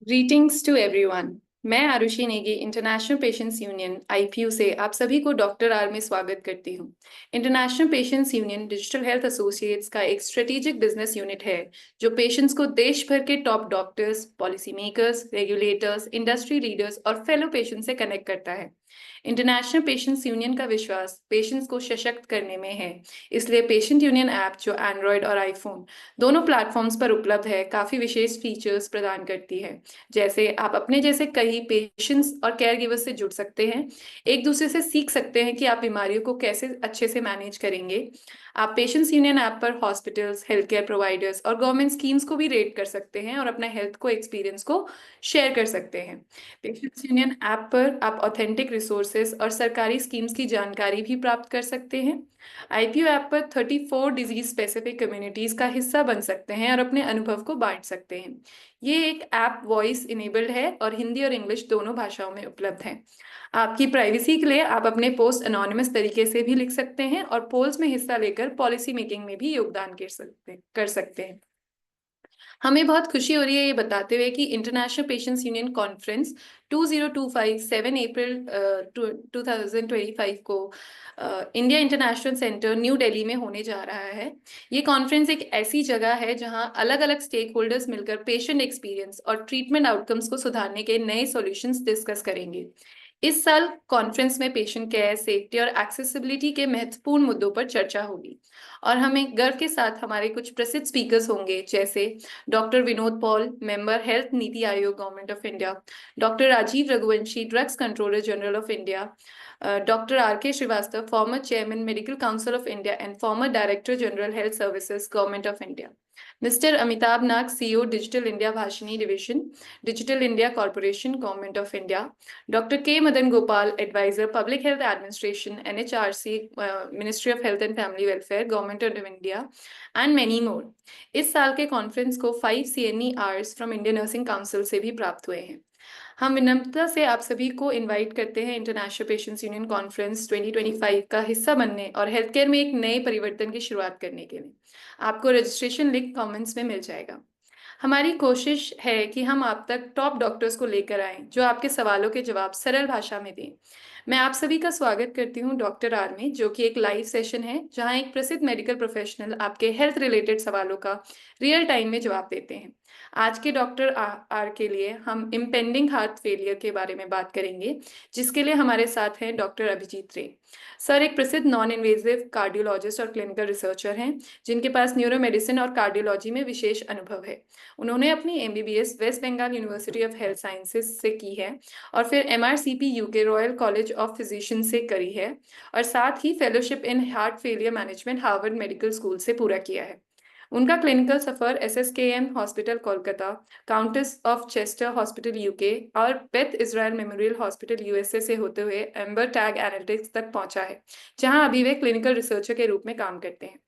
Greetings to everyone. मैं Arushi Negi international patients union IPU से आप सभी को डॉक्टर आर में स्वागत करती हूँ। International patients union digital health associates का एक स्ट्रेटेजिक बिजनेस यूनिट है जो पेशेंट्स को देश भर के top doctors, policy makers, regulators, industry leaders और फेलो पेशेंट्स से कनेक्ट करता है। इंटरनेशनल पेशेंट्स यूनियन का विश्वास पेशेंट्स को सशक्त करने में है, इसलिए पेशेंट यूनियन ऐप जो एंड्रॉयड और आईफोन दोनों प्लेटफॉर्म्स पर उपलब्ध है काफी विशेष फीचर्स प्रदान करती है। जैसे आप अपने जैसे कई पेशेंट्स और केयर गिवर्स से जुड़ सकते हैं, एक दूसरे से सीख सकते हैं कि आप बीमारियों को कैसे अच्छे से मैनेज करेंगे। आप पेशेंट्स यूनियन ऐप पर हॉस्पिटल्स, हेल्थ केयर प्रोवाइडर्स और गवर्नमेंट स्कीम्स को भी रेट कर सकते हैं और अपना हेल्थ को एक्सपीरियंस को शेयर कर सकते हैं। पेशेंट्स यूनियन ऐप पर आप ऑथेंटिक रिसोर्सेज और सरकारी स्कीम्स की जानकारी भी प्राप्त कर सकते हैं। आईपीयू ऐप पर 34 डिजीज स्पेसिफिक कम्युनिटीज का हिस्सा बन सकते हैं और अपने अनुभव को बांट सकते हैं। ये एक ऐप वॉइस इनेबल्ड है और हिंदी और इंग्लिश दोनों भाषाओं में उपलब्ध है। आपकी प्राइवेसी के लिए आप अपने पोस्ट अनोनिमस तरीके से भी लिख सकते हैं और पोल्स में हिस्सा लेकर पॉलिसी मेकिंग में भी योगदान कर सकते हैं। हमें बहुत खुशी हो रही है ये बताते हुए कि इंटरनेशनल पेशेंट्स यूनियन कॉन्फ्रेंस 2025 7 अप्रैल 2025 को India international centre new Delhi में होने जा रहा है। ये कॉन्फ्रेंस एक ऐसी जगह है जहां अलग अलग स्टेक होल्डर्स मिलकर पेशेंट एक्सपीरियंस और ट्रीटमेंट आउटकम्स को सुधारने के नए सॉल्यूशंस डिस्कस करेंगे। इस साल कॉन्फ्रेंस में पेशेंट केयर, सेफ्टी और एक्सेसिबिलिटी के महत्वपूर्ण मुद्दों पर चर्चा होगी और हमें गर्व के साथ हमारे कुछ प्रसिद्ध स्पीकर्स होंगे, जैसे doctor Vinod Paul, member health Niti Aayog government of India, doctor Rajiv Raghuvanshi, drugs controller general of India, doctor R K Srivastava, former chairman medical council of India and former director general health services government of India, mister Amitabh Nag, CEO digital India Bhashini division, digital India corporation government of India, doctor K Madan Gopal, adviser public health administration NHRC ministry of health and family welfare government of India and many more. इस साल के conference को 5 CNE from Indian nursing council से भी प्राप्त हुए हैं। हम विनम्रता से आप सभी को इनवाइट करते हैं इंटरनेशनल पेशेंट्स यूनियन कॉन्फ्रेंस 2025 का हिस्सा बनने और हेल्थ केयर में एक नए परिवर्तन की शुरुआत करने के लिए। आपको रजिस्ट्रेशन लिंक कमेंट्स में मिल जाएगा। हमारी कोशिश है कि हम आप तक टॉप डॉक्टर्स को लेकर आएं जो आपके सवालों के जवाब सरल भाषा में दें। मैं आप सभी का स्वागत करती हूं डॉक्टर आर में, जो कि एक लाइव सेशन है जहां एक प्रसिद्ध मेडिकल प्रोफेशनल आपके हेल्थ रिलेटेड सवालों का रियल टाइम में जवाब देते हैं। आज के डॉक्टर आर के लिए हम इम्पेंडिंग हार्ट फेलियर के बारे में बात करेंगे, जिसके लिए हमारे साथ हैं डॉक्टर अभिजीत रे। सर एक प्रसिद्ध नॉन इन्वेजिव कार्डियोलॉजिस्ट और क्लिनिकल रिसर्चर हैं, जिनके पास न्यूरोमेडिसिन और कार्डियोलॉजी में विशेष अनुभव है। उन्होंने अपनी MBBS West Bengal university of health sciences से की है और फिर MRCP UK royal college of physician से करी है और साथ ही fellowship in heart failure management Harvard medical school से पूरा किया है। उनका क्लिनिकल सफर SSKM hospital Kolkata, Countess of Chester hospital UK और Beth Israel memorial hospital USA से होते हुए एम्बर टैग एनालिटिक्स तक पहुंचा है, जहां अभी वे क्लिनिकल रिसर्चर के रूप में काम करते हैं।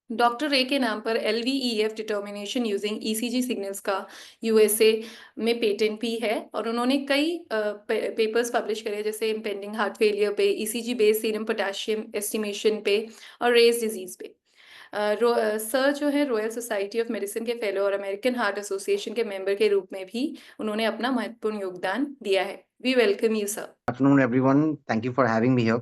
डॉक्टर रे के नाम पर LVEF determination using ECG signals का USA में पेटेंट भी है और उन्होंने कई पेपर्स पब्लिश करे, जैसे इम्पेंडिंग हार्ट फेलियर पे, ECG based serum potassium estimation पे और रेस डिजीज पे। सर जो है रॉयल सोसाइटी ऑफ मेडिसिन के फेलो और अमेरिकन हार्ट एसोसिएशन के मेंबर के रूप में भी उन्होंने अपना महत्वपूर्ण योगदान दिया है। We welcome you sir. Afternoon, everyone. Thank you for having me here.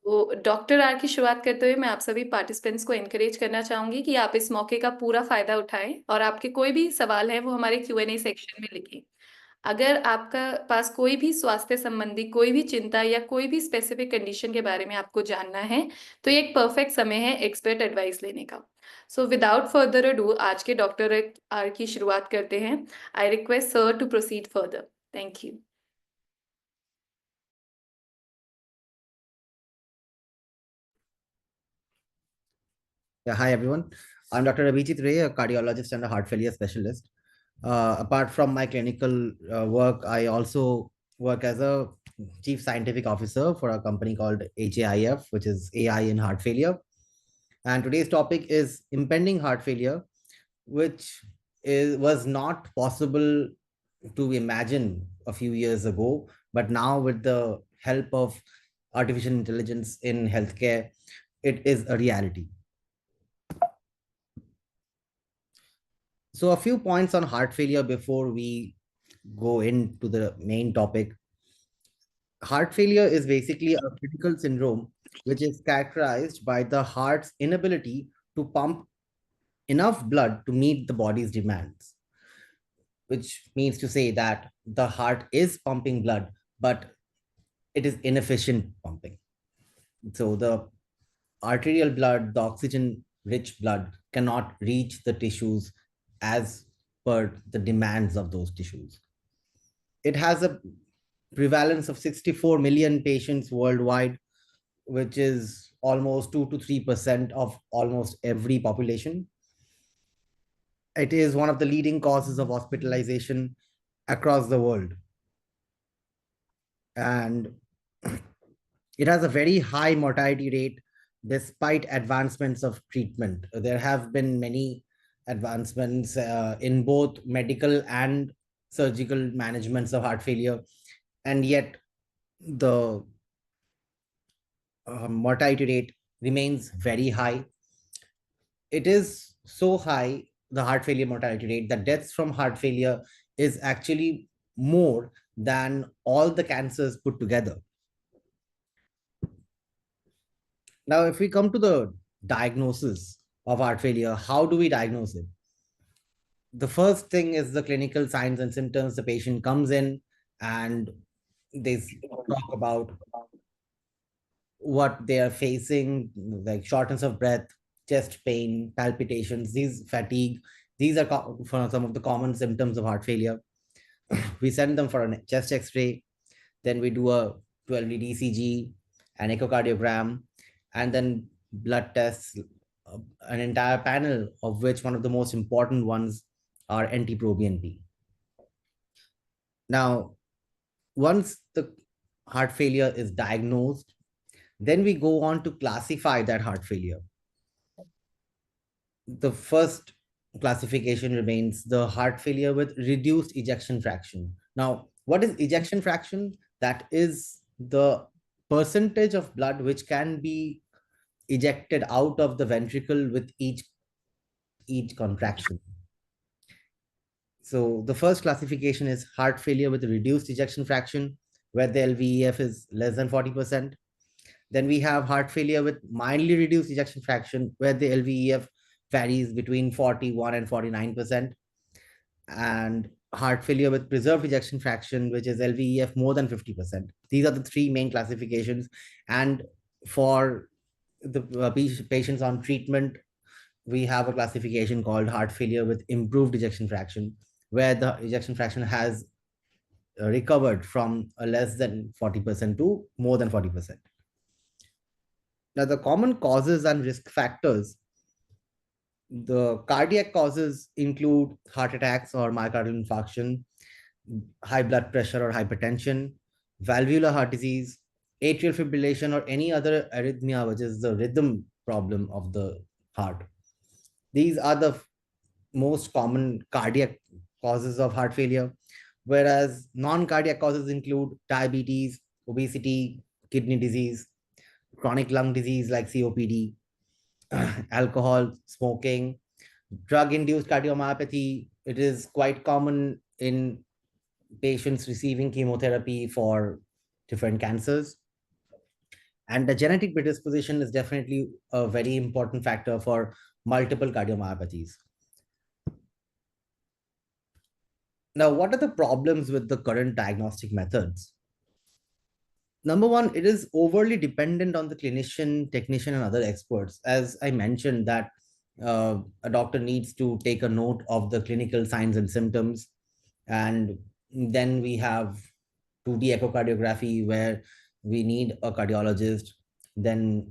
तो डॉक्टर आर की शुरुआत करते हुए मैं आप सभी पार्टिसिपेंट्स को एनकरेज करना चाहूंगी कि आप इस मौके का पूरा फायदा उठाएं और आपके कोई भी सवाल है वो हमारे Q&A सेक्शन में लिखें। अगर आपका पास कोई भी स्वास्थ्य संबंधी कोई भी चिंता या कोई भी स्पेसिफिक कंडीशन के बारे में आपको जानना है, तो ये एक परफेक्ट समय है एक्सपर्ट एडवाइस लेने का। सो विदाउट फर्दर अडू आज के डॉक्टर आर की शुरुआत करते हैं। I request sir to proceed further. Thank you. Yeah, hi, everyone. I'm Dr. Abhijit Ray, a cardiologist and a heart failure specialist. Apart from my clinical work, I also work as a chief scientific officer for a company called HAIF, which is AI in heart failure. And today's topic is impending heart failure, which was not possible to imagine a few years ago. But now, with the help of artificial intelligence in healthcare, it is a reality. So a few points on heart failure before we go into the main topic. Heart failure is basically a critical syndrome which is characterized by the heart's inability to pump enough blood to meet the body's demands, which means to say that the heart is pumping blood, but it is inefficient pumping. So the arterial blood, the oxygen rich blood, cannot reach the tissues as per the demands of those tissues. It has a prevalence of 64 million patients worldwide, which is almost 2 to 3% of almost every population. It is one of the leading causes of hospitalization across the world. And it has a very high mortality rate despite advancements of treatment. There have been many advancements in both medical and surgical managements of heart failure, and yet the mortality rate remains very high. It is so high, the heart failure mortality rate, that deaths from heart failure is actually more than all the cancers put together. Now, if we come to the diagnosis of heart failure, how do we diagnose it? The first thing is the clinical signs and symptoms. The patient comes in and they talk about what they are facing, like shortness of breath, chest pain, palpitations, these fatigue. These are some of the common symptoms of heart failure. We send them for a chest X-ray, then we do a 12-lead ECG, an echocardiogram, and then blood tests, an entire panel of which one of the most important ones are NT-proBNP. Now, once the heart failure is diagnosed, then we go on to classify that heart failure. The first classification remains the heart failure with reduced ejection fraction. Now, what is ejection fraction? That is the percentage of blood which can be ejected out of the ventricle with each contraction. So the first classification is heart failure with reduced ejection fraction, where the LVEF is less than 40%. Then we have heart failure with mildly reduced ejection fraction, where the LVEF varies between 41 and 49%. And heart failure with preserved ejection fraction, which is LVEF more than 50%. These are the three main classifications. And for the patients on treatment, we have a classification called heart failure with improved ejection fraction, where the ejection fraction has recovered from a less than 40% to more than 40%. Now, the common causes and risk factors, the cardiac causes include heart attacks or myocardial infarction, high blood pressure or hypertension, valvular heart disease, atrial fibrillation, or any other arrhythmia, which is the rhythm problem of the heart. These are the most common cardiac causes of heart failure, whereas non-cardiac causes include diabetes, obesity, kidney disease, chronic lung disease like COPD, alcohol, smoking, drug-induced cardiomyopathy. It is quite common in patients receiving chemotherapy for different cancers. And the genetic predisposition is definitely a very important factor for multiple cardiomyopathies. Now, what are the problems with the current diagnostic methods? Number one, it is overly dependent on the clinician, technician, and other experts. As I mentioned, that a doctor needs to take a note of the clinical signs and symptoms. And then we have 2D echocardiography, where we need a cardiologist. Then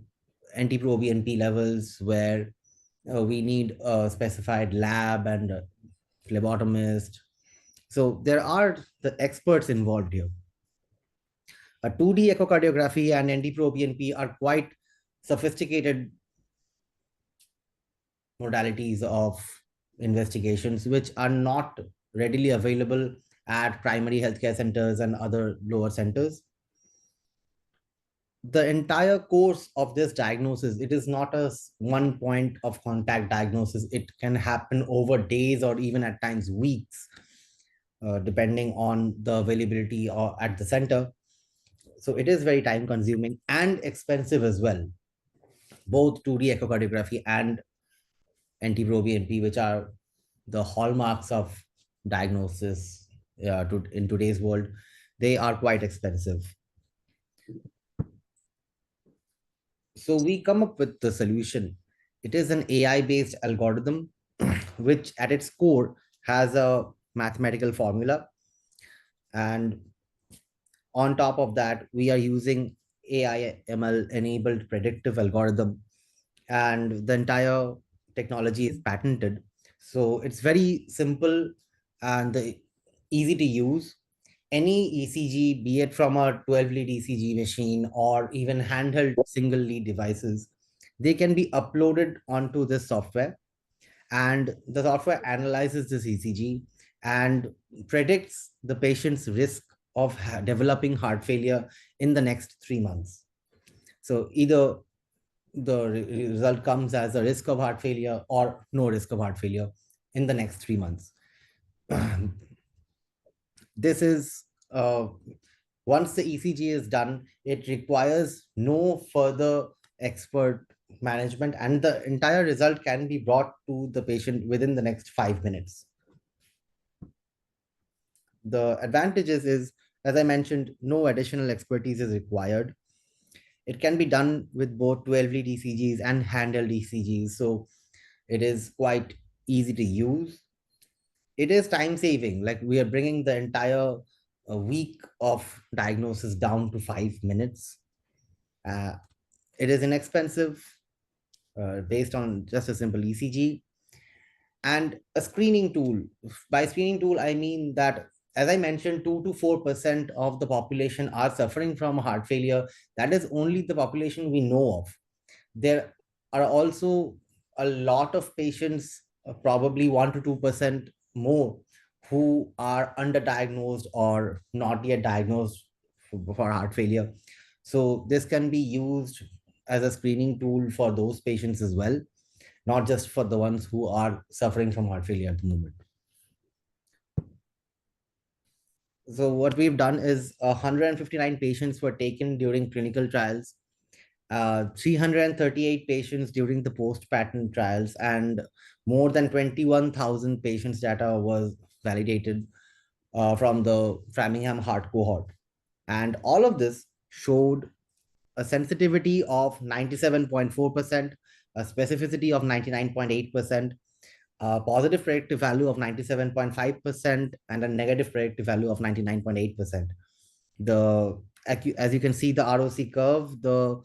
NT-proBNP levels, where we need a specified lab and a phlebotomist. So there are the experts involved here. A 2D echocardiography and NT-proBNP are quite sophisticated modalities of investigations, which are not readily available at primary healthcare centers and other lower centers. the entire course of this diagnosis, it is not a one point of contact diagnosis. It can happen over days or even at times weeks, depending on the availability or at the center. So it is very time consuming and expensive as well, both 2D echocardiography and NT-proBNP, which are the hallmarks of diagnosis in today's world. They are quite expensive. So we come up with the solution. It is an AI-based algorithm, which at its core has a mathematical formula. And on top of that, we are using AI ML enabled predictive algorithm, and the entire technology is patented. So it's very simple and easy to use. Any ECG, be it from a 12 lead ECG machine or even handheld single lead devices, they can be uploaded onto this software, and the software analyzes this ECG and predicts the patient's risk of developing heart failure in the next 3 months. So either the result comes as a risk of heart failure or no risk of heart failure in the next 3 months. This is once the ECG is done, it requires no further expert management, and the entire result can be brought to the patient within the next 5 minutes. The advantages is, as I mentioned, no additional expertise is required. It can be done with both 12 lead ECGs and handheld ECGs, so it is quite easy to use. It is time saving, like we are bringing the entire week of diagnosis down to 5 minutes. uh, it is inexpensive, based on just a simple ECG and a screening tool. By screening tool, I mean that, as I mentioned, 2 to 4% of the population are suffering from heart failure. That is only the population we know of. There are also a lot of patients, probably 1 to 2% more, who are underdiagnosed or not yet diagnosed for heart failure. So this can be used as a screening tool for those patients as well, not just for the ones who are suffering from heart failure at the moment. So what we've done is 159 patients were taken during clinical trials, 338 patients during the post-patent trials, and more than 21,000 patients data was validated from the Framingham Heart cohort. And all of this showed a sensitivity of 97.4%, a specificity of 99.8%, a positive predictive value of 97.5%, and a negative predictive value of 99.8%. The As you can see, the ROC curve, the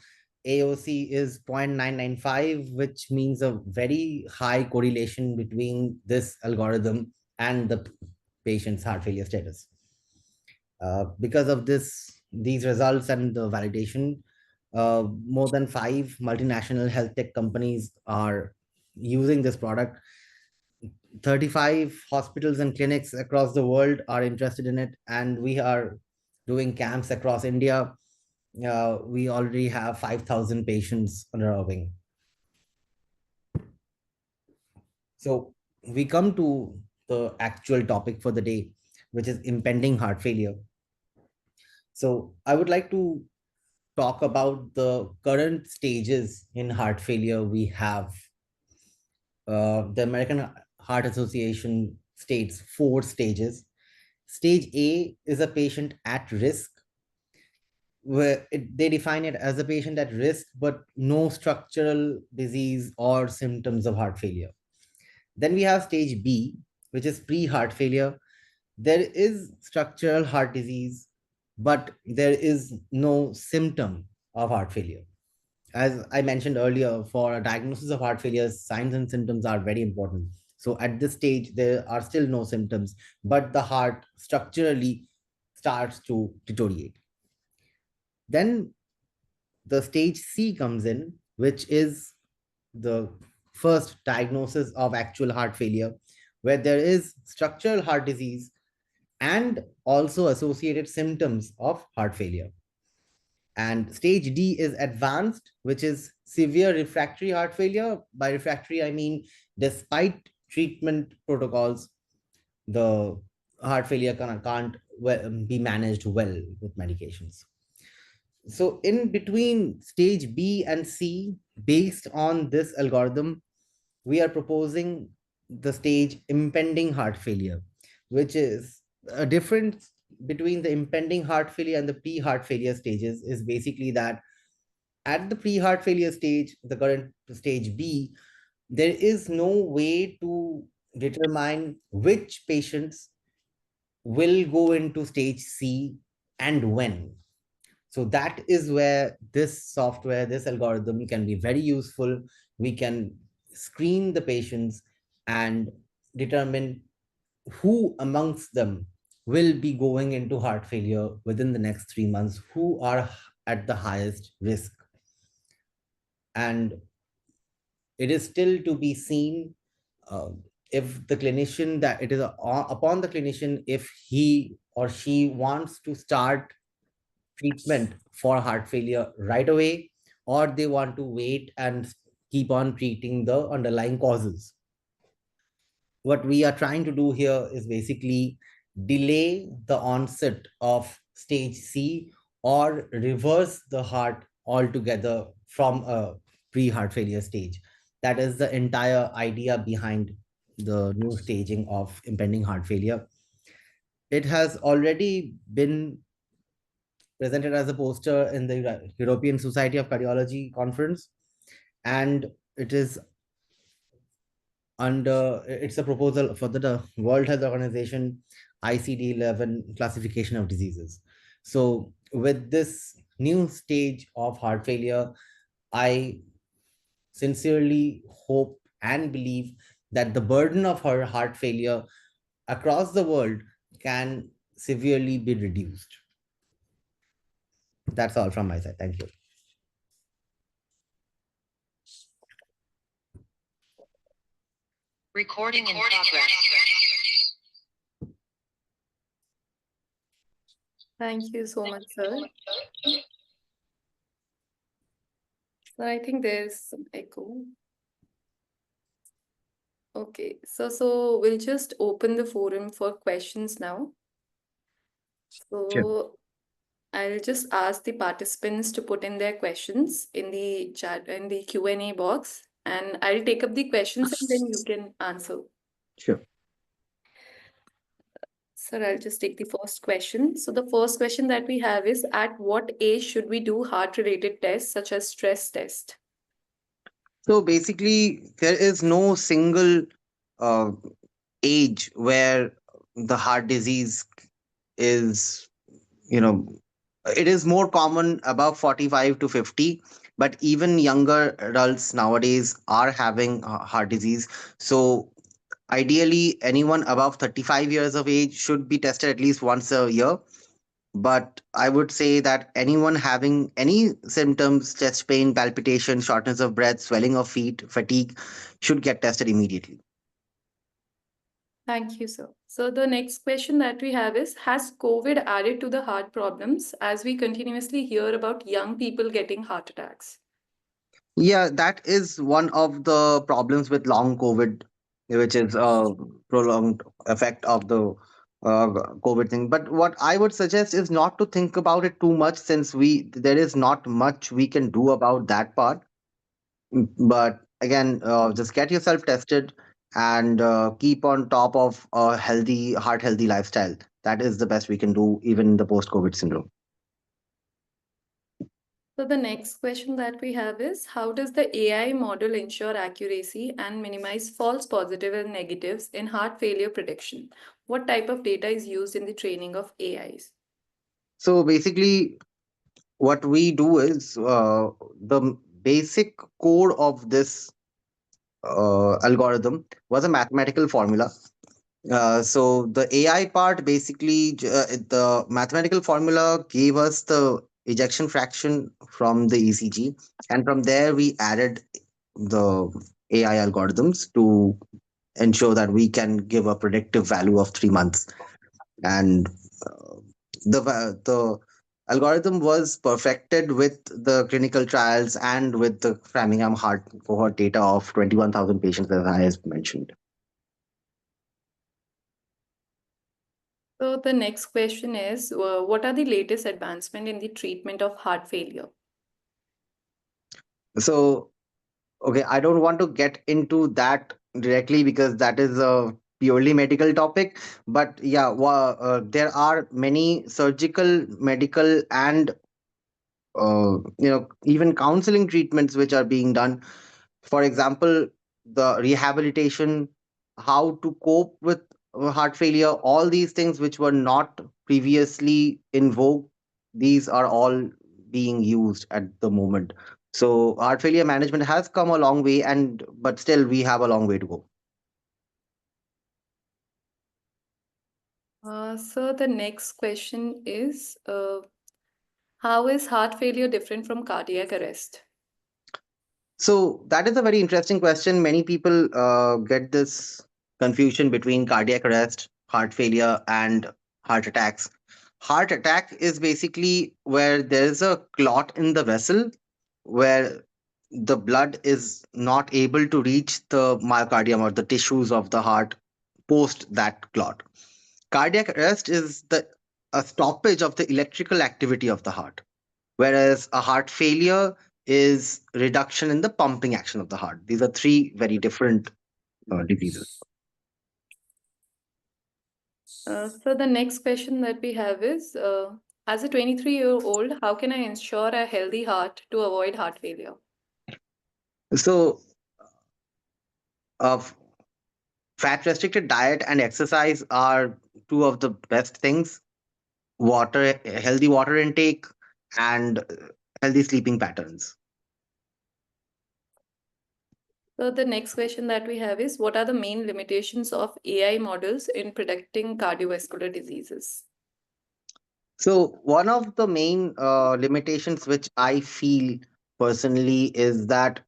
AOC is 0.995, which means a very high correlation between this algorithm and the patient's heart failure status. Because of these results and the validation, more than 5 multinational health tech companies are using this product. 35 hospitals and clinics across the world are interested in it, and we are doing camps across India. We already have 5,000 patients under our wing. So we come to the actual topic for the day, which is impending heart failure. So I would like to talk about the current stages in heart failure we have. The American Heart Association states 4 stages. Stage A is a patient at risk, where they define it as a patient at risk, but no structural disease or symptoms of heart failure. Then we have stage B, which is pre-heart failure. There is structural heart disease, but there is no symptom of heart failure. As I mentioned earlier, for a diagnosis of heart failure, signs and symptoms are very important. So at this stage, there are still no symptoms, but the heart structurally starts to deteriorate. Then the stage C comes in, which is the first diagnosis of actual heart failure, where there is structural heart disease and also associated symptoms of heart failure. And stage D is advanced, which is severe refractory heart failure. By refractory, I mean despite treatment protocols, the heart failure can't be managed well with medications. So, in between stage B and C, based on this algorithm, we are proposing the stage impending heart failure, which is a difference between the impending heart failure and the pre heart failure stages is basically that at the pre heart failure stage, the current stage B, there is no way to determine which patients will go into stage C and when. So that is where this software, this algorithm can be very useful. We can screen the patients and determine who amongst them will be going into heart failure within the next 3 months, who are at the highest risk. And it is still to be seen if the clinician, that it is upon the clinician if he or she wants to start treatment for heart failure right away, or they want to wait and keep on treating the underlying causes. What we are trying to do here is basically delay the onset of stage C or reverse the heart altogether from a pre heart failure stage. That is the entire idea behind the new staging of impending heart failure. It has already been presented as a poster in the European Society of Cardiology conference, and it is it's a proposal for the World Health Organization ICD-11 classification of diseases. So with this new stage of heart failure, I sincerely hope and believe that the burden of her heart failure across the world can severely be reduced. That's all from my side. Thank you. Recording in progress. Thank you so much, sir. So I think there's some echo. Okay, so we'll just open the forum for questions now. So Sure. I'll just ask the participants to put in their questions in the chat, in the Q&A box, and I'll take up the questions and then you can answer. Sure. Sir, I'll just take the first question. So the first question that we have is, at what age should we do heart-related tests such as stress test? So basically, there is no single uh, age where the heart disease is, you know, it is more common above 45 to 50, but even younger adults nowadays are having heart disease. So ideally, anyone above 35 years of age should be tested at least once a year. But I would say that anyone having any symptoms, chest pain, palpitation, shortness of breath, swelling of feet, fatigue, should get tested immediately. Thank you, sir. So the next question that we have is, has COVID added to the heart problems as we continuously hear about young people getting heart attacks? Yeah, that is one of the problems with long COVID, which is a prolonged effect of the COVID thing. But what I would suggest is not to think about it too much, since there is not much we can do about that part. But again, just get yourself tested and keep on top of a healthy, heart healthy lifestyle. That is the best we can do, even in the post COVID syndrome. So the next question that we have is, how does the AI model ensure accuracy and minimize false positives and negatives in heart failure prediction? What type of data is used in the training of AIs? So basically, what we do is the basic code of this algorithm was a mathematical formula. So the AI part, basically, the mathematical formula gave us the ejection fraction from the ECG, and from there we added the AI algorithms to ensure that we can give a predictive value of 3 months. And the algorithm was perfected with the clinical trials and with the Framingham heart cohort data of 21,000 patients, as I have mentioned. So the next question is, what are the latest advancement in the treatment of heart failure? So, okay, I don't want to get into that directly because that is a purely medical topic. But yeah, there are many surgical, medical, and even counseling treatments which are being done. For example, the rehabilitation, how to cope with heart failure, all these things which were not previously in vogue, these are all being used at the moment. So heart failure management has come a long way, and but still we have a long way to go. So the next question is, how is heart failure different from cardiac arrest? So that is a very interesting question. Many people get this confusion between cardiac arrest, heart failure, and heart attacks. Heart attack is basically where there is a clot in the vessel where the blood is not able to reach the myocardium or the tissues of the heart post that clot. Cardiac arrest is the a stoppage of the electrical activity of the heart, whereas a heart failure is reduction in the pumping action of the heart. These are three very different diseases. So the next question that we have is, as a 23-year-old, how can I ensure a healthy heart to avoid heart failure? So, uh, fat restricted diet and exercise are two of the best things. Water, healthy water intake, and healthy sleeping patterns. So the next question that we have is, what are the main limitations of AI models in predicting cardiovascular diseases? So, one of the main limitations which I feel personally is that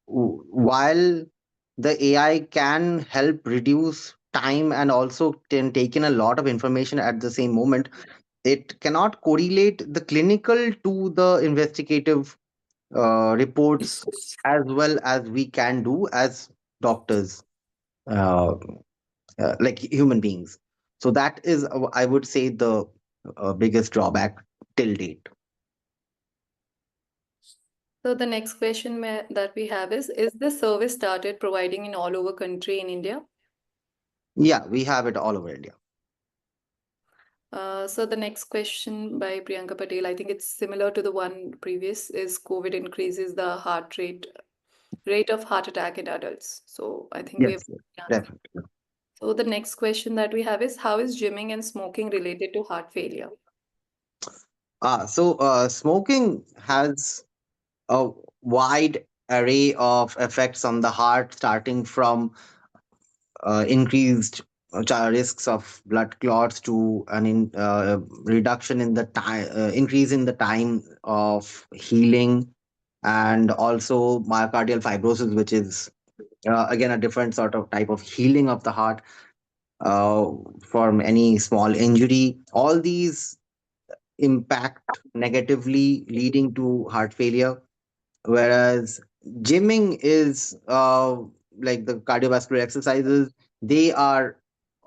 while the AI can help reduce time and also can take in a lot of information at the same moment, it cannot correlate the clinical to the investigative reports as well as we can do as doctors, uh, like human beings. So that is, I would say, the biggest drawback till date. So the next question that we have is this service started providing in all over country in India? Yeah, we have it all over India. So the next question by Priyanka Patel, I think it's similar to the one previous, is COVID increases the rate of heart attack in adults. So I think we have Yes, yes, answered. definitely. So the next question that we have is, how is gymming and smoking related to heart failure? Smoking has a wide array of effects on the heart, starting from increased risks of blood clots to reduction in the time, increase in the time of healing, and also myocardial fibrosis, which is again a different sort of type of healing of the heart uh, from any small injury. All these impact negatively, leading to heart failure. Whereas gymming is like the cardiovascular exercises, they are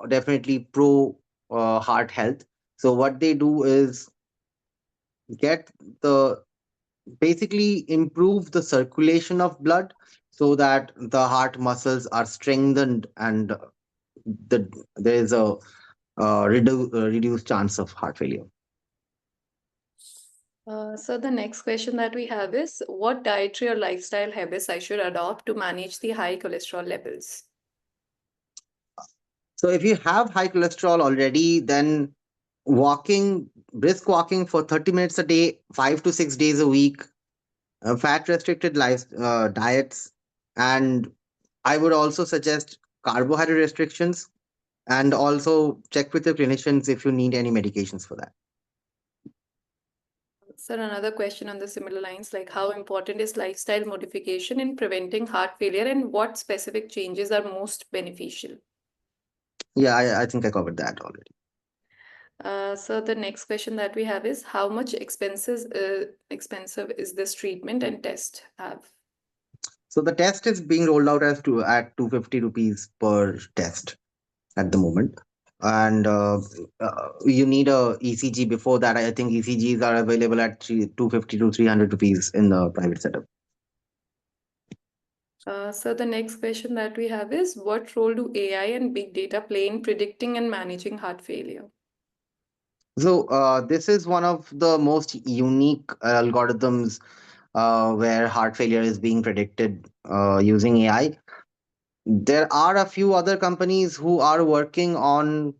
definitely pro heart health. So what they do is get the basically improve the circulation of blood so that the heart muscles are strengthened, and there is a reduced chance of heart failure. So the next question that we have is, what dietary or lifestyle habits I should adopt to manage the high cholesterol levels? So if you have high cholesterol already, then brisk walking for 30 minutes a day, 5 to 6 days a week, fat restricted diets, and I would also suggest carbohydrate restrictions, and also check with your clinicians if you need any medications for that. Sir, another question on the similar lines, like how important is lifestyle modification in preventing heart failure and what specific changes are most beneficial? Yeah, I think I covered that already. So the next question that we have is how much expensive is this treatment and test have? So the test is being rolled out at 250 rupees per test at the moment. And you need a ECG before that. I think ECGs are available at 250 to 300 rupees in the private setup. So the next question that we have is what role do AI and big data play in predicting and managing heart failure? So this is one of the most unique algorithms where heart failure is being predicted using AI. There are a few other companies who are working on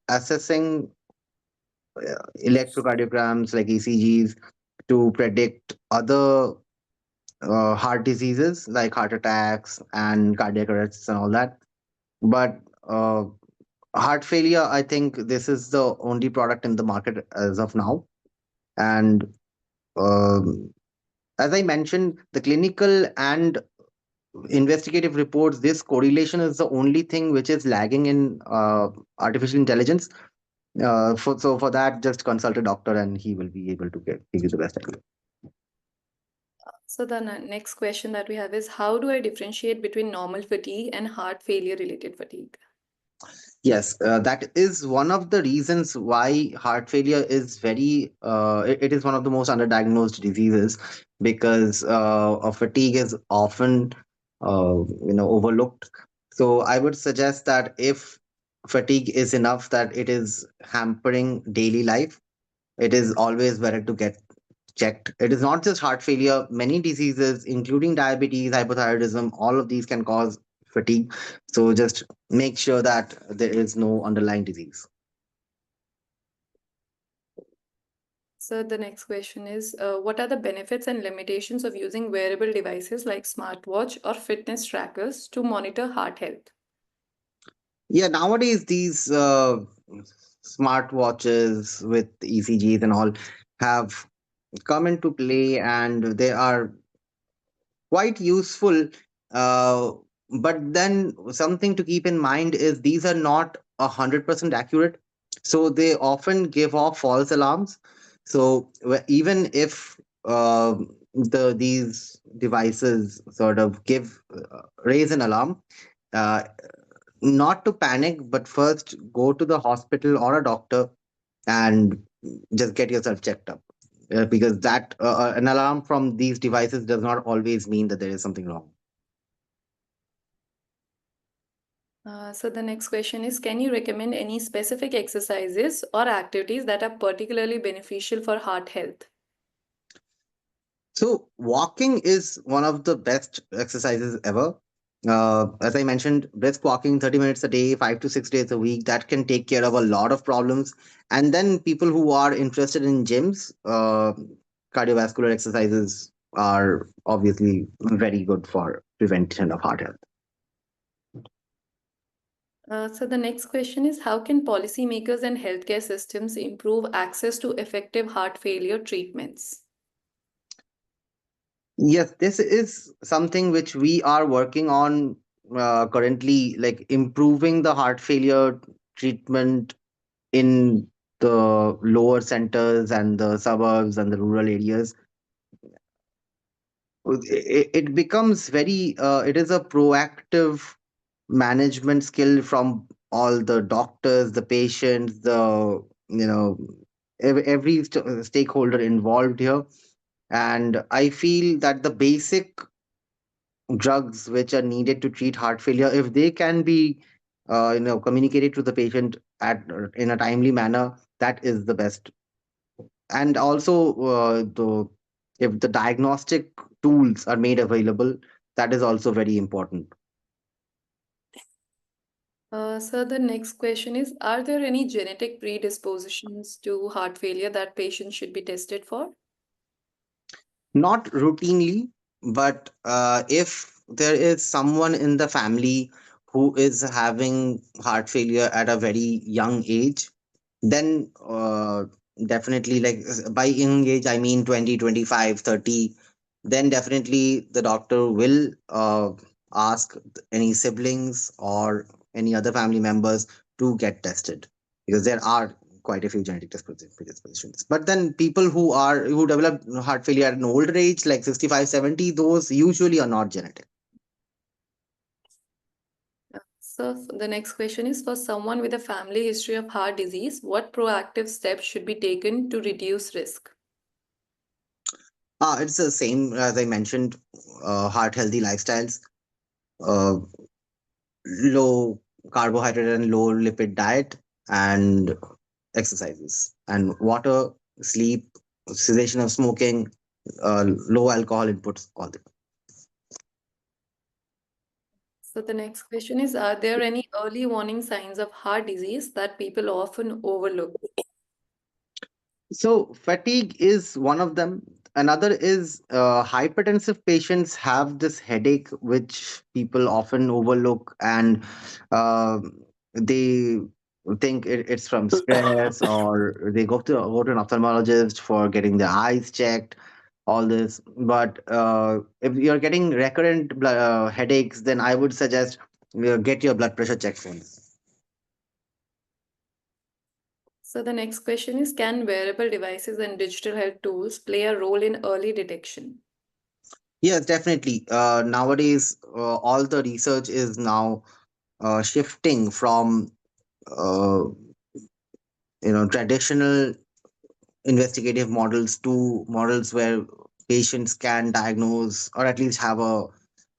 assessing electrocardiograms like ECGs to predict other heart diseases like heart attacks and cardiac arrests and all that. But heart failure, I think this is the only product in the market as of now. And um, as I mentioned, the clinical and investigative reports, this correlation is the only thing which is lagging in artificial intelligence. For that, just consult a doctor and he will be able to give you the best idea. So the next question that we have is how do I differentiate between normal fatigue and heart failure related fatigue? Yes, that is one of the reasons why heart failure is it is one of the most underdiagnosed diseases because of fatigue is often overlooked. So I would suggest that if fatigue is enough that it is hampering daily life, it is always better to get checked. It is not just heart failure, many diseases, including diabetes, hypothyroidism, all of these can cause fatigue. So just make sure that there is no underlying disease. So the next question is what are the benefits and limitations of using wearable devices like smartwatch or fitness trackers to monitor heart health? Yeah, nowadays these smartwatches with ECGs and all have come into play and they are quite useful. Uh, but then something to keep in mind is these are not 100% accurate. So they often give off false alarms. So even if these devices sort of raise an alarm, uh, not to panic, but first go to the hospital or a doctor and just get yourself checked up because that an alarm from these devices does not always mean that there is something wrong. So the next question is can you recommend any specific exercises or activities that are particularly beneficial for heart health? So walking is one of the best exercises ever. As I mentioned, brisk walking 30 minutes a day, 5 to 6 days a week, that can take care of a lot of problems. And then people who are interested in gyms, cardiovascular exercises are obviously very good for prevention of heart health. So the next question is how can policymakers and healthcare systems improve access to effective heart failure treatments? Yes, this is something which we are working on currently, like improving the heart failure treatment in the lower centers and the suburbs and the rural areas. It becomes it is a proactive management skill from all the doctors, the patients, you know, every stakeholder involved here. And I feel that the basic drugs which are needed to treat heart failure, if they can be communicated to the patient at in a timely manner, that is the best. And also the if the diagnostic tools are made available, that is also very important. So the next question is are there any genetic predispositions to heart failure that patients should be tested for? Not routinely, but if there is someone in the family who is having heart failure at a very young age, then definitely, like by young age, I mean 20, 25, 30, then definitely the doctor will ask any siblings or any other family members to get tested because there are quite a few genetic predispositions. But then people who develop heart failure at an older age, like 65, 70, those usually are not genetic. So the next question is, for someone with a family history of heart disease, what proactive steps should be taken to reduce risk? It's the same as I mentioned, heart healthy lifestyles, uh, low carbohydrate and low lipid diet, and exercises, and water, sleep, cessation of smoking, low alcohol inputs, all that. So the next question is, are there any early warning signs of heart disease that people often overlook? So fatigue is one of them. Another is hypertensive patients have this headache, which people often overlook, and uh, they think it's from stress, or they go to an ophthalmologist for getting their eyes checked. All this, but if you're getting recurrent headaches, then I would suggest get your blood pressure checked first. So the next question is, can wearable devices and digital health tools play a role in early detection? Yes, definitely. Nowadays, all the research is now shifting from uh, traditional investigative models to models where patients can diagnose or at least have a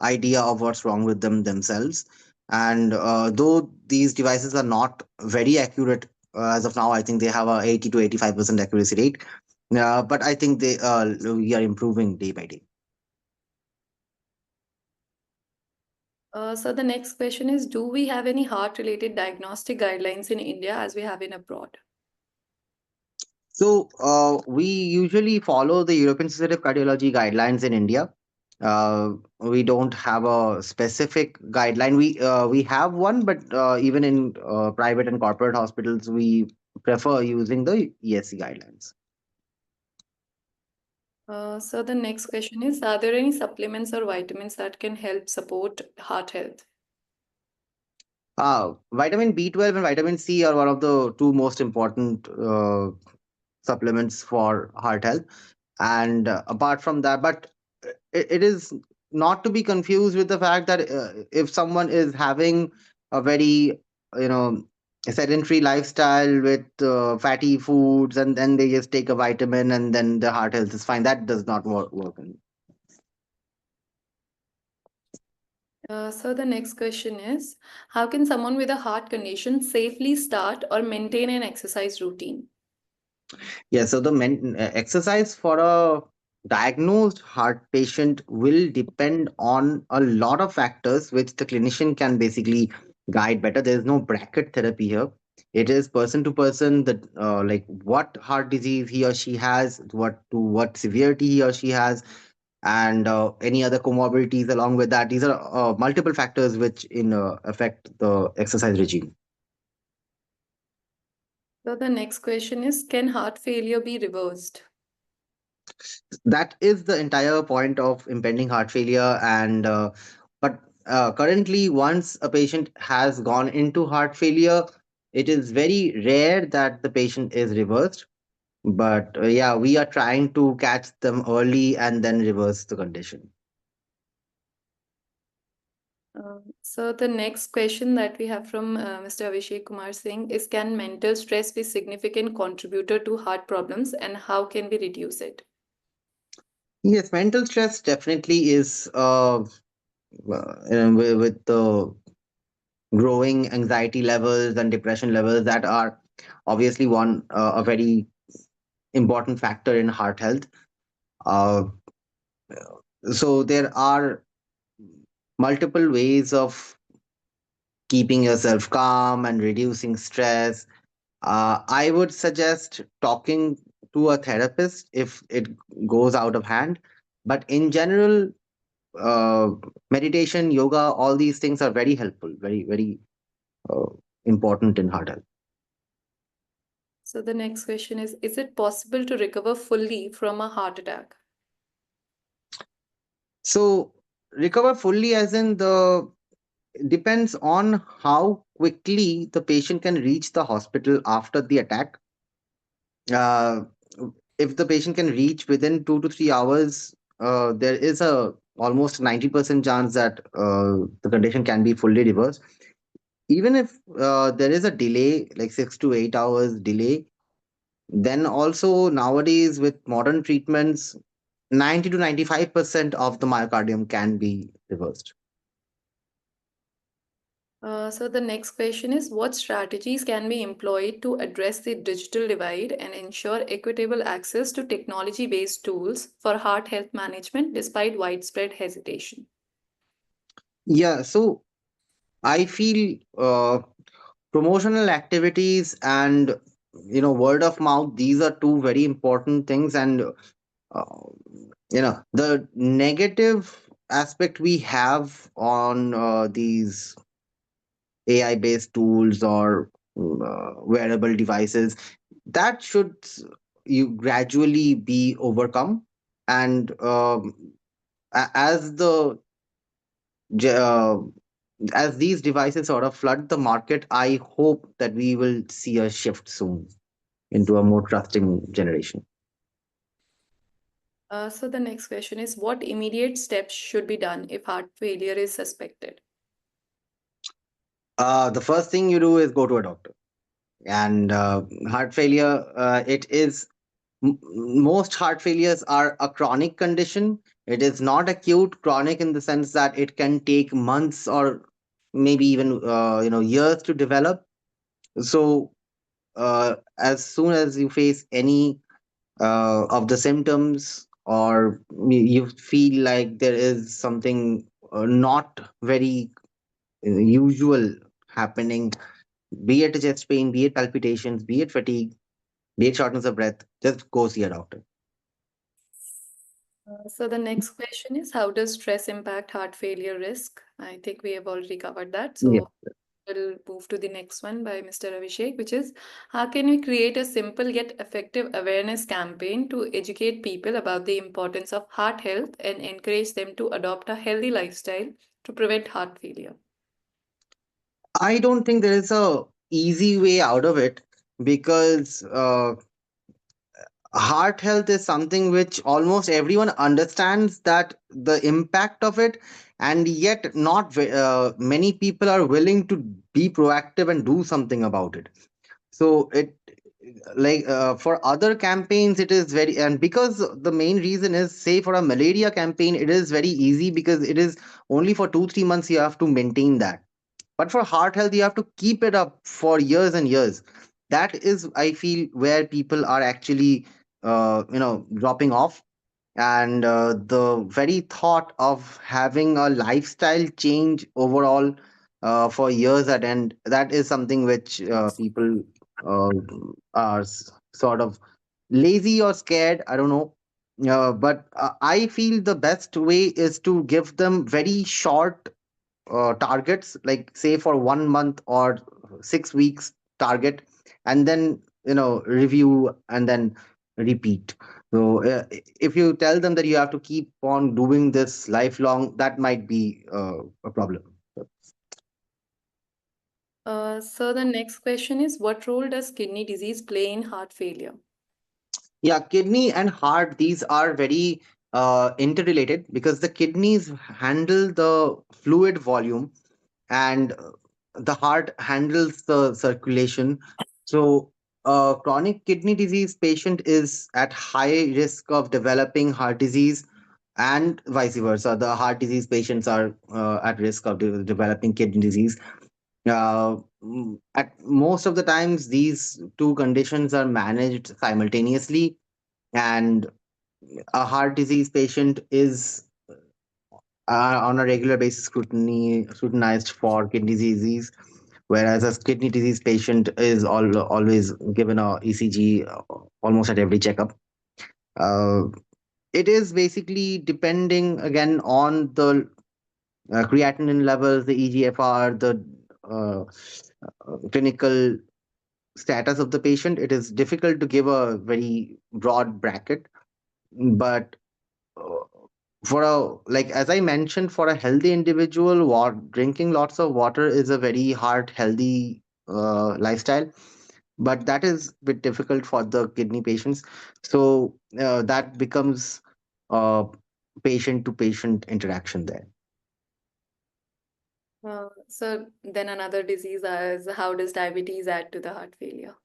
idea of what's wrong with them themselves. And though these devices are not very accurate as of now, I think they have a 80 to 85% accuracy rate. But I think we are improving day by day. So the next question is, do we have any heart-related diagnostic guidelines in India as we have in abroad? So we usually follow the European Society of Cardiology guidelines in India. We don't have a specific guideline. We have one, but even in private and corporate hospitals, we prefer using the ESC guidelines. So the next question is, are there any supplements or vitamins that can help support heart health? Vitamin B12 and vitamin C are one of the two most important supplements for heart health. And apart from that, but it is not to be confused with the fact that if someone is having a very you know sedentary lifestyle with fatty foods, and then they just take a vitamin and then the heart health is fine, that does not work. So the next question is, how can someone with a heart condition safely start or maintain an exercise routine? Yeah, so the exercise for a diagnosed heart patient will depend on a lot of factors, which the clinician can basically guide better. There is no bracket therapy here. It is person to person that like what heart disease he or she has, what severity he or she has, and any other comorbidities along with that. These are multiple factors which in affect the exercise regime. So the next question is, can heart failure be reversed? That is the entire point of impending heart failure. And but currently, once a patient has gone into heart failure, it is very rare that the patient is reversed. But yeah, we are trying to catch them early and then reverse the condition. So the next question that we have from Mr. Abhishek Kumar Singh is, can mental stress be significant contributor to heart problems, and how can we reduce it? Yes, mental stress definitely is with the growing anxiety levels and depression levels, that are obviously one a very important factor in heart health. Uh, so there are multiple ways of keeping yourself calm and reducing stress. I would suggest talking to a therapist if it goes out of hand. But in general, uh, meditation, yoga, all these things are very helpful, very, very uh, important in heart health. So the next question is it possible to recover fully from a heart attack? So, recover fully, as in the depends on how quickly the patient can reach the hospital after the attack. uh, if the patient can reach within 2 to 3 hours, there is a almost 90% chance that the condition can be fully reversed. Even if there is a delay, like 6 to 8 hours delay, then also nowadays with modern treatments, 90 to 95% of the myocardium can be reversed. So the next question is, what strategies can be employed to address the digital divide and ensure equitable access to technology-based tools for heart health management despite widespread hesitation? Yeah, so I feel promotional activities and word of mouth, these are two very important things. And uh, the negative aspect we have on these AI based tools or wearable devices, that should you gradually be overcome. And as ge- uh, as these devices sort of flood the market, I hope that we will see a shift soon into a more trusting generation. So the next question is, what immediate steps should be done if heart failure is suspected? The first thing you do is go to a doctor. And heart failure, it is most heart failures are a chronic condition. It is not acute. Chronic in the sense that it can take months or maybe even years to develop. So as soon as you face any of the symptoms, or you feel like there is something not very usual happening, be it chest pain, be it palpitations, be it fatigue, be it shortness of breath, just go see a doctor. So the next question is, how does stress impact heart failure risk? I think we have already covered that. Yeah. So we'll move to the next one by Mr. Abhishek, which is, how can we create a simple yet effective awareness campaign to educate people about the importance of heart health and encourage them to adopt a healthy lifestyle to prevent heart failure? I don't think there is a easy way out of it, because heart health is something which almost everyone understands that the impact of it, and yet not many people are willing to be proactive and do something about it. So it, like for other campaigns it is very, and because the main reason is, say for a malaria campaign, it is very easy because it is only for 2 3 months you have to maintain that. But for heart health, you have to keep it up for years and years. That is, I feel, where people are actually, dropping off. And the very thought of having a lifestyle change overall for years at end, that is something which people uh, are sort of lazy or scared. I don't know. But I feel the best way is to give them very short targets, like say for 1 month or 6 weeks target, and then review and then repeat. So if you tell them that you have to keep on doing this lifelong, that might be a problem. So the next question is, what role does kidney disease play in heart failure? Yeah, kidney and heart, these are very interrelated, because the kidneys handle the fluid volume, and the heart handles the circulation. So, a chronic kidney disease patient is at high risk of developing heart disease, and vice versa. The heart disease patients are at risk of developing kidney disease. At most of the times, these two conditions are managed simultaneously, and a heart disease patient is on a regular basis scrutinized for kidney disease, whereas a kidney disease patient is always given a ECG almost at every checkup. Uh, it is basically depending again on the creatinine levels, the EGFR, the clinical status of the patient. It is difficult to give a very broad bracket, but uh, for a, like as I mentioned, for a healthy individual, drinking lots of water is a very heart healthy lifestyle. but that is a bit difficult for the kidney patients. So that becomes a patient to patient interaction there. So then another disease is, how does diabetes add to the heart failure?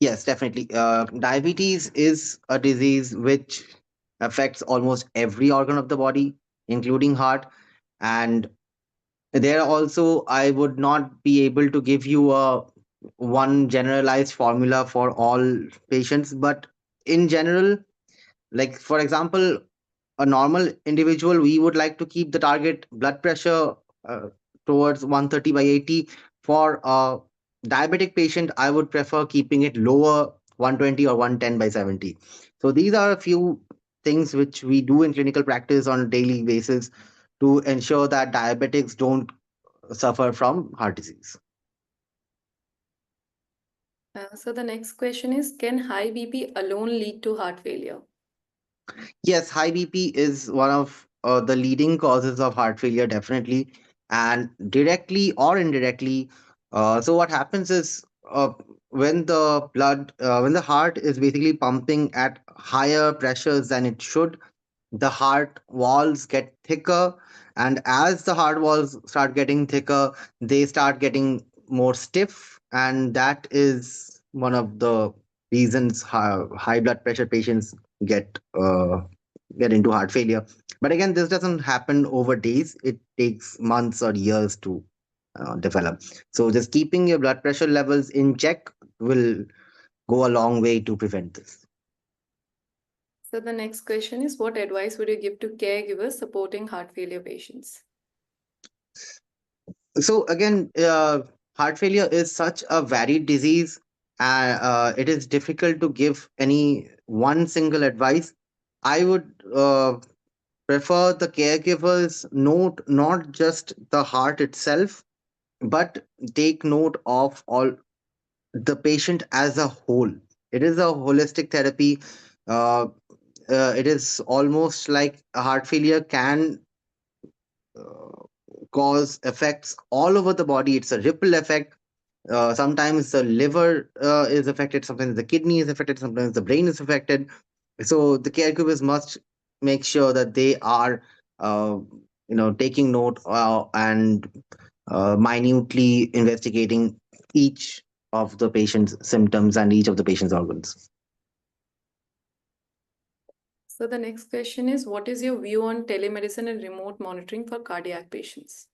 Yes, definitely. Diabetes is a disease which affects almost every organ of the body, including heart. And there also, I would not be able to give you a one generalized formula for all patients, but in general, like for example, a normal individual, we would like to keep the target blood pressure uh, towards 130/80. For a diabetic patient, I would prefer keeping it lower, 120 or 110/70. So these are a few things which we do in clinical practice on a daily basis to ensure that diabetics don't suffer from heart disease. So the next question is, can high BP alone lead to heart failure? Yes, high BP is one of the leading causes of heart failure, definitely, and directly or indirectly. So what happens is when the heart is basically pumping at higher pressures than it should, the heart walls get thicker, and as the heart walls start getting thicker, they start getting more stiff, and that is one of the reasons high blood pressure patients get get into heart failure. But again, this doesn't happen over days. It takes months or years to develop. So just keeping your blood pressure levels in check will go a long way to prevent this. So the next question is, what advice would you give to caregivers supporting heart failure patients? So again, heart failure is such a varied disease. It is difficult to give any one single advice. I would prefer the caregivers note not just the heart itself, but take note of all the patient as a whole. It is a holistic therapy. Uh, it is almost like a heart failure can uh, cause effects all over the body. It's a ripple effect. Sometimes the liver is affected, sometimes the kidney is affected, sometimes the brain is affected. So the caregivers must make sure that they are, uh, taking note and minutely investigating each of the patient's symptoms and each of the patient's organs. So the next question is, what is your view on telemedicine and remote monitoring for cardiac patients?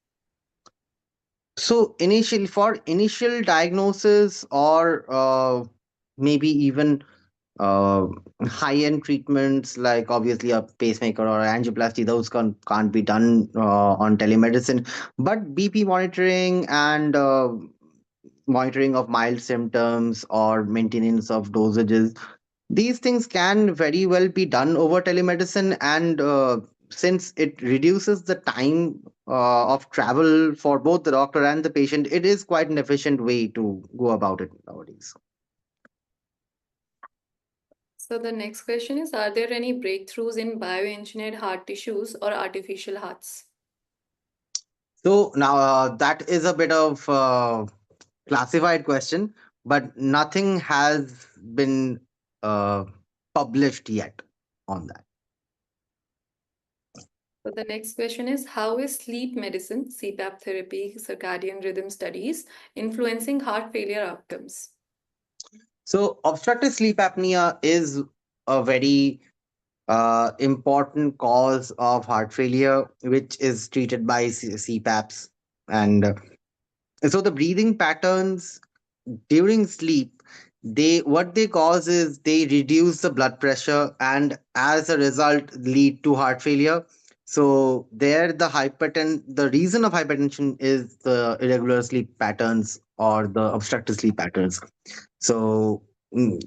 So for initial diagnosis or maybe even uh, high-end treatments like obviously a pacemaker or angioplasty, those can't be done on telemedicine, but BP monitoring and monitoring of mild symptoms or maintenance of dosages, these things can very well be done over telemedicine. And since it reduces the time of travel for both the doctor and the patient, it is quite an efficient way to go about it nowadays. So the next question is, are there any breakthroughs in bioengineered heart tissues or artificial hearts? So now that is a bit of classified question, but nothing has been uh, published yet on that. So the next question is, how is sleep medicine, CPAP therapy, circadian rhythm studies influencing heart failure outcomes? So obstructive sleep apnea is a very important cause of heart failure, which is treated by CPAPs. And so the breathing patterns during sleep, they what they cause is they reduce the blood pressure and as a result lead to heart failure. So there the reason of hypertension is the irregular sleep patterns or the obstructive sleep patterns. So mm,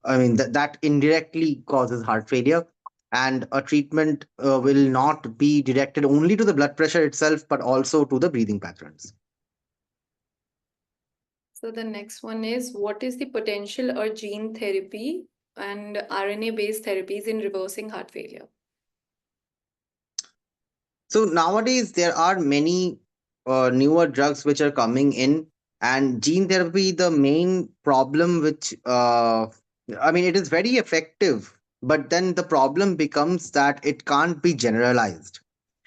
I mean that indirectly causes heart failure, and a treatment will not be directed only to the blood pressure itself but also to the breathing patterns. So the next one is, what is the potential or gene therapy and RNA-based therapies in reversing heart failure? So nowadays there are many newer drugs which are coming in. And gene therapy, the main problem, which I mean, it is very effective, but then the problem becomes that it can't be generalized.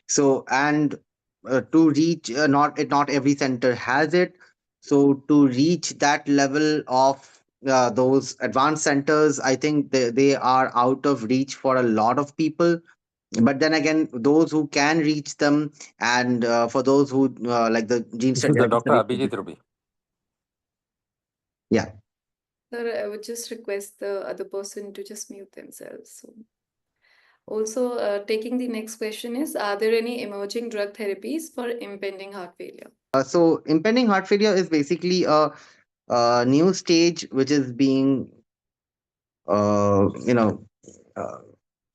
So, and to reach, not every center has it. So to reach that level of those advanced centers, I think they are out of reach for a lot of people. But then again, those who can reach them, and for those who like the gene This is the therapy Dr. study. Abhijit Ray. Yeah. Sir, I would just request the other person to just mute themselves. So, also, taking the next question is, are there any emerging drug therapies for impending heart failure? So impending heart failure is basically a new stage which is being, uh, you know, uh,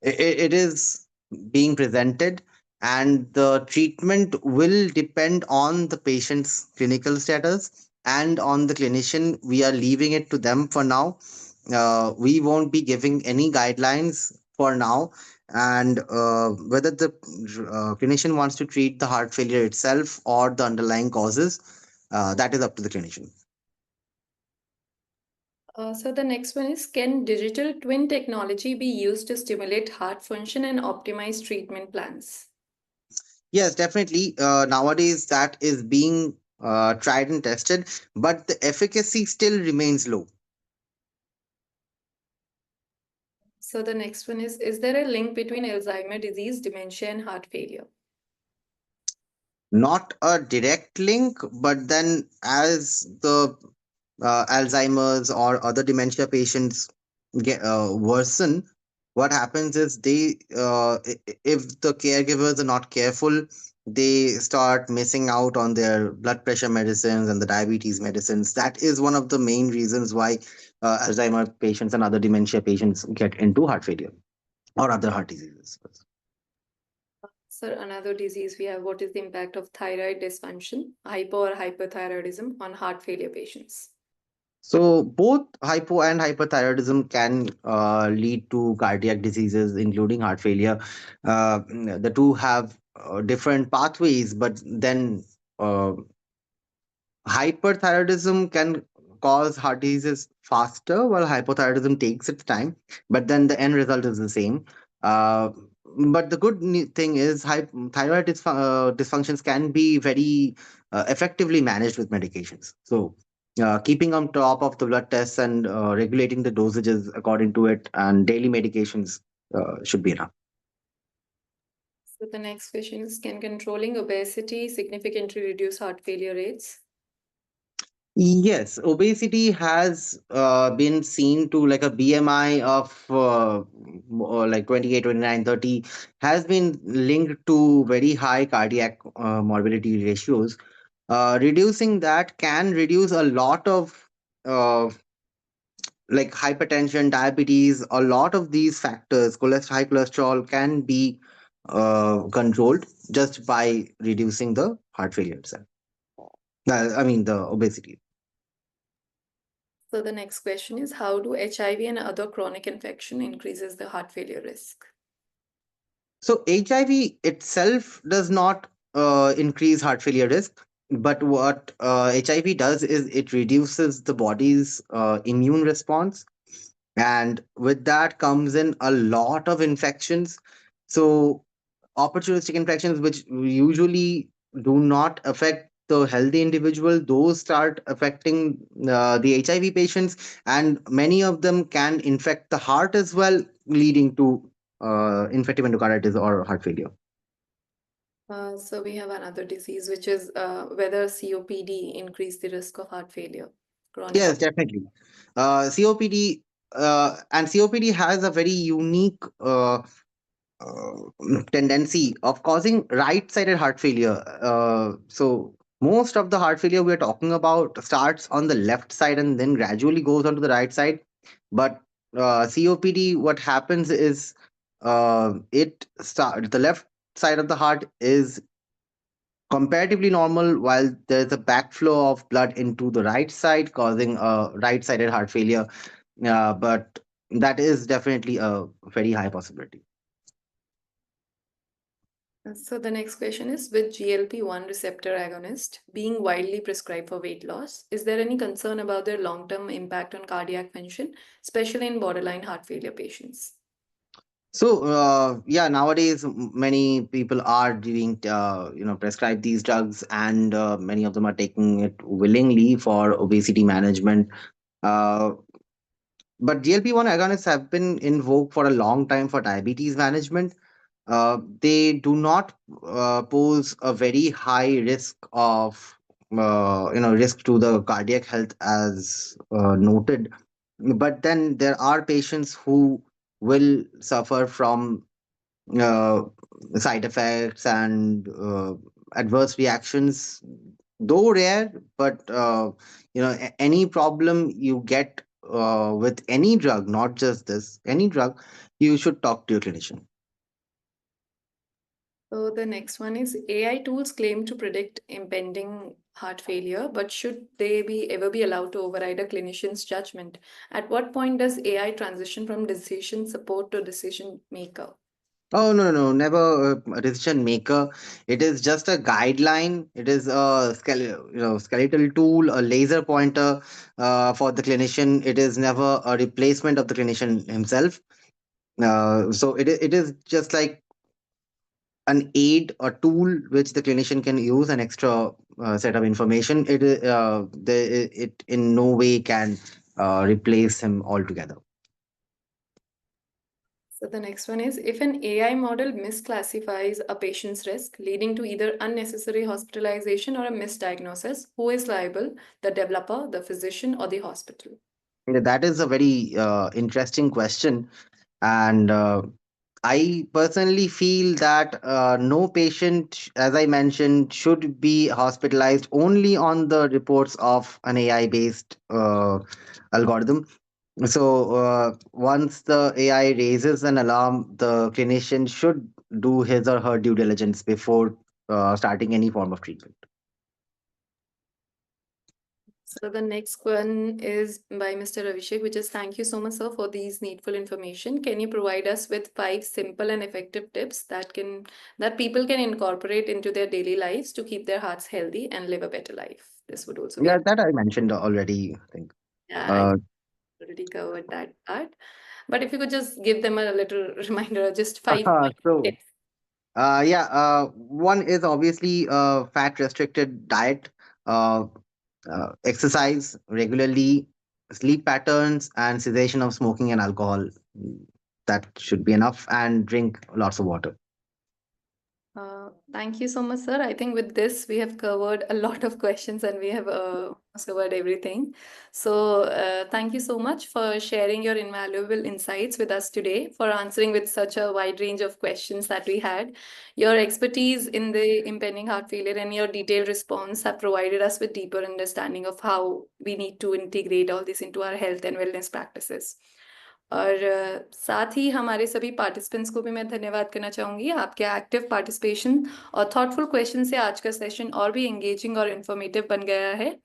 it is being presented, and the treatment will depend on the patient's clinical status and on the clinician. We are leaving it to them for now. We won't be giving any guidelines for now, and whether the clinician wants to treat the heart failure itself or the underlying causes, that is up to the clinician. So the next one is, can digital twin technology be used to stimulate heart function and optimize treatment plans? Yes, definitely. Nowadays, that is being tried and tested, but the efficacy still remains low. So the next one is there a link between Alzheimer disease, dementia, and heart failure? Not a direct link, but then as the Alzheimer's or other dementia patients get worsen, what happens is if the caregivers are not careful, they start missing out on their blood pressure medicines and the diabetes medicines. That is one of the main reasons why Alzheimer patients and other dementia patients get into heart failure or other heart diseases. Sir, another disease we have, what is the impact of thyroid dysfunction, hypo or hyperthyroidism on heart failure patients? So both hypo and hyperthyroidism can lead to cardiac diseases, including heart failure. The two have different pathways, but then uh, hyperthyroidism can cause heart diseases faster, while hypothyroidism takes its time. But then the end result is the same. Uh, but the thing is, thyroid dysfunctions can be very effectively managed with medications. So, keeping on top of the blood tests and regulating the dosages according to it, and daily medications should be enough. So the next question is, can controlling obesity significantly reduce heart failure rates? Yes, obesity has been seen to, like, a BMI of like 28, 29, 30 has been linked to very high cardiac morbidity ratios. Reducing that can reduce a lot of uh, like hypertension, diabetes, a lot of these factors, high cholesterol can be controlled just by reducing the heart failure itself. I mean, the obesity. So the next question is, how do HIV and other chronic infection increases the heart failure risk? So HIV itself does not increase heart failure risk, but what HIV does is it reduces the body's immune response, and with that comes in a lot of infections. So opportunistic infections, which usually do not affect the healthy individual, those start affecting the HIV patients, and many of them can infect the heart as well, leading to infective endocarditis or heart failure. So we have another disease, which is whether COPD increase the risk of heart failure, chronic. Yes, definitely. COPD and COPD has a very unique tendency of causing right-sided heart failure. So most of the heart failure we're talking about starts on the left side and then gradually goes onto the right side. But COPD, what happens is the left side of the heart is comparatively normal, while there's a backflow of blood into the right side, causing a right-sided heart failure. But that is definitely a very high possibility. So the next question is, with GLP-1 receptor agonist being widely prescribed for weight loss, is there any concern about their long-term impact on cardiac function, especially in borderline heart failure patients? So, yeah, nowadays many people are doing, prescribe these drugs, and many of them are taking it willingly for obesity management. Uh, but GLP-1 agonists have been in vogue for a long time for diabetes management. They do not pose a very high risk of, risk to the cardiac health as noted. But then there are patients who will suffer from uh, side effects and adverse reactions, though rare. But any problem you get with any drug, not just this, any drug, you should talk to your clinician. So the next one is, AI tools claim to predict impending heart failure, but should they be ever be allowed to override a clinician's judgment? At what point does AI transition from decision support to decision maker? Oh, no, no, no, never a decision maker. It is just a guideline. It is a skeletal tool, a laser pointer for the clinician. It is never a replacement of the clinician himself. So it is just like an aid, a tool which the clinician can use, an extra set of information. It in no way can replace him altogether. So the next one is, if an AI model misclassifies a patient's risk, leading to either unnecessary hospitalization or a misdiagnosis, who is liable? The developer, the physician, or the hospital? Yeah, that is a very interesting question, and I personally feel that no patient, as I mentioned, should be hospitalized only on the reports of an AI based algorithm. So once the AI raises an alarm, the clinician should do his or her due diligence before starting any form of treatment. So the next one is by Mr. Abhishek, which is, thank you so much, sir, for these needful information. Can you provide us with 5 simple and effective tips that people can incorporate into their daily lives to keep their hearts healthy and live a better life? This would also Yeah, be, that I mentioned already, I think. yeah, I Uh, already covered that part. But if you could just give them a little reminder, just 5 so, tips. one is obviously a fat restricted diet, uh, exercise regularly, sleep patterns, and cessation of smoking and alcohol. That should be enough, and drink lots of water. Thank you so much, sir. I think with this, we have covered a lot of questions and we have covered everything. So, thank you so much for sharing your invaluable insights with us today, for answering with such a wide range of questions that we had. Your expertise in the impending heart failure and your detailed response have provided us with deeper understanding of how we need to integrate all this into our health and wellness practices. और साथ ही हमारे सभी participants को भी मैं धन्यवाद करना चाहूँगी आपके एक्टिव पार्टिसिपेशन और थॉटफुल क्वेश्चन से आज का सेशन और भी एंगेजिंग और इन्फॉर्मेटिव बन गया है।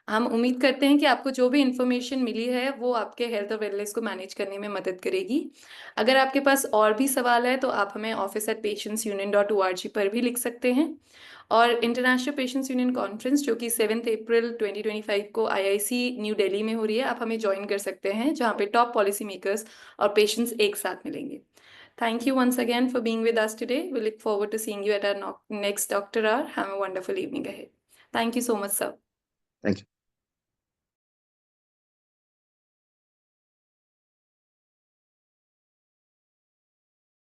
हम उम्मीद करते हैं कि आपको जो भी इन्फॉर्मेशन मिली है वो आपके हेल्थ और वेलनेस को मैनेज करने में मदद करेगी। अगर आपके पास और भी सवाल है तो आप हमें office@patientsunion.org पर भी लिख सकते हैं। और इंटरनेशनल पेशेंट्स यूनियन कॉन्फ्रेंस जो कि 7 अप्रैल 2025 को आईआईसी न्यू दिल्ली में हो रही है, आप हमें ज्वाइन कर सकते हैं, जहाँ पे टॉप पॉलिसी मेकर्स और पेशेंट्स एक साथ मिलेंगे। Thank you once again for being with us today. We look forward to seeing you at our next Doctor Hour. Have a wonderful evening ahead. Thank you so much, sir. Thank you.